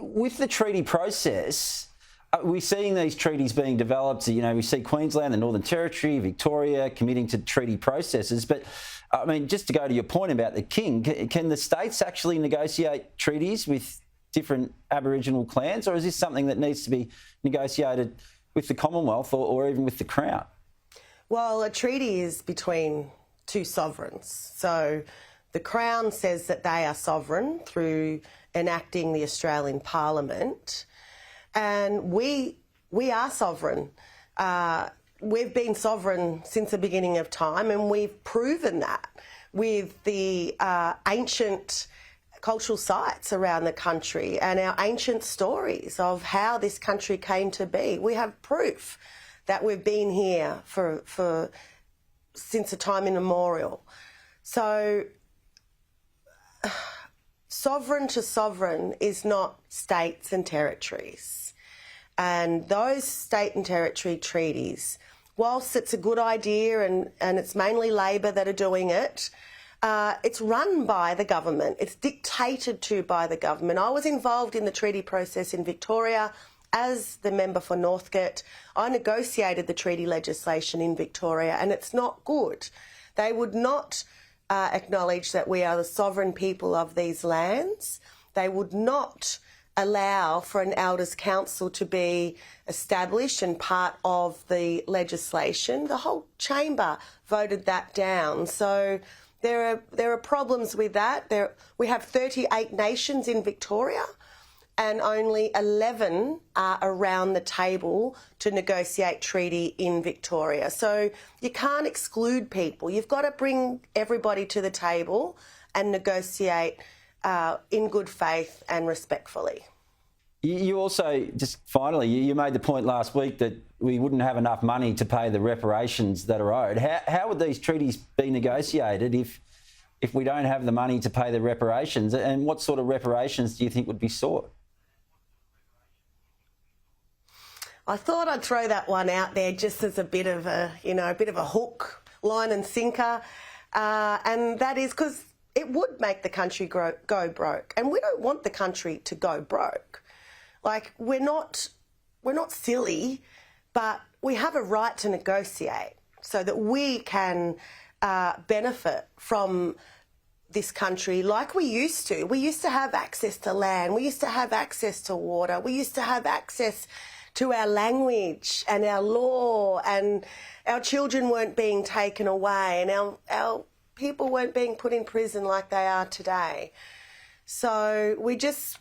with the treaty process, we're seeing these treaties being developed. You know, we see Queensland, the Northern Territory, Victoria committing to treaty processes. But, I mean, just to go to your point about the King, can the states actually negotiate treaties with different Aboriginal clans, or is this something that needs to be negotiated with the Commonwealth or even with the Crown? Well, a treaty is between two sovereigns. So the Crown says that they are sovereign through enacting the Australian Parliament, and we are sovereign. We've been sovereign since the beginning of time, and we've proven that with the ancient cultural sites around the country and our ancient stories of how this country came to be. We have proof that we've been here for since a time immemorial. So sovereign to sovereign is not states and territories. And those state and territory treaties, whilst it's a good idea and it's mainly Labor that are doing it, it's run by the government. It's dictated to by the government. I was involved in the treaty process in Victoria as the member for Northcote. I negotiated the treaty legislation in Victoria, and it's not good. They would not acknowledge that we are the sovereign people of these lands. They would not allow for an Elders Council to be established and part of the legislation. The whole chamber voted that down. So there are problems with that. We have 38 nations in Victoria, and only 11 are around the table to negotiate treaty in Victoria. So you can't exclude people. You've got to bring everybody to the table and negotiate in good faith and respectfully. You also, just finally, you made the point last week that we wouldn't have enough money to pay the reparations that are owed. How would these treaties be negotiated if we don't have the money to pay the reparations? And what sort of reparations do you think would be sought? I thought I'd throw that one out there just as a bit of a hook, line and sinker, and that is because it would make the country go broke, and we don't want the country to go broke. Like, we're not silly, but we have a right to negotiate so that we can benefit from this country like we used to. We used to have access to land. We used to have access to water. We used to have access to our language and our law, and our children weren't being taken away, and our people weren't being put in prison like they are today. So we just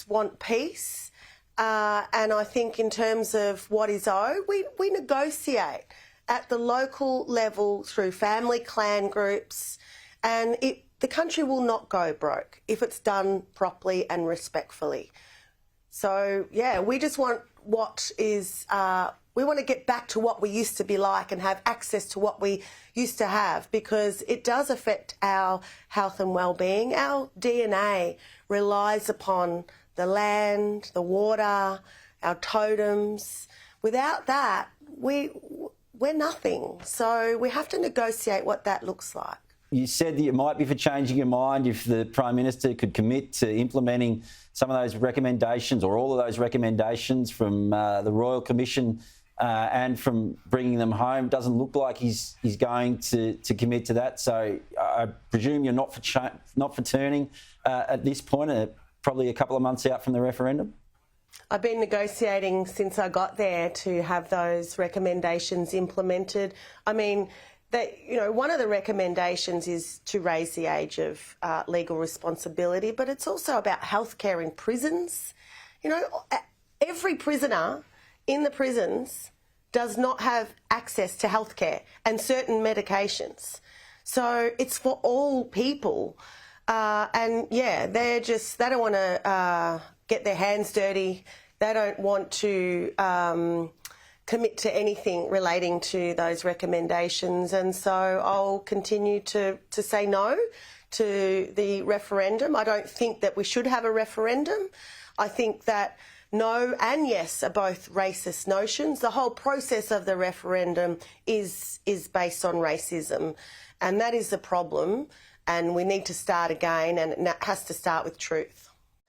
want peace, and I think in terms of what is owed, we negotiate at the local level through family clan groups, and the country will not go broke if it's done properly and respectfully. So, yeah, we just want we want to get back to what we used to be like and have access to what we used to have, because it does affect our health and well-being. Our DNA relies upon the land, the water, our totems. Without that, we're nothing. So we have to negotiate what that looks like. You said that you might be for changing your mind if the Prime Minister could commit to implementing some of those recommendations or all of those recommendations from the Royal Commission and from bringing them home. Doesn't look like he's going to commit to that. So I presume you're not for turning at this point, probably a couple of months out from the referendum? I've been negotiating since I got there to have those recommendations implemented. I mean, one of the recommendations is to raise the age of legal responsibility, but it's also about healthcare in prisons. You know, every prisoner in the prisons does not have access to healthcare and certain medications. So it's for all people. And yeah, they don't want to get their hands dirty. They don't want to commit to anything relating to those recommendations, and so I'll continue to say no to the referendum. I don't think that we should have a referendum. I think that no and yes are both racist notions. The whole process of the referendum is based on racism, and that is the problem, and we need to start again, and it has to start with truth.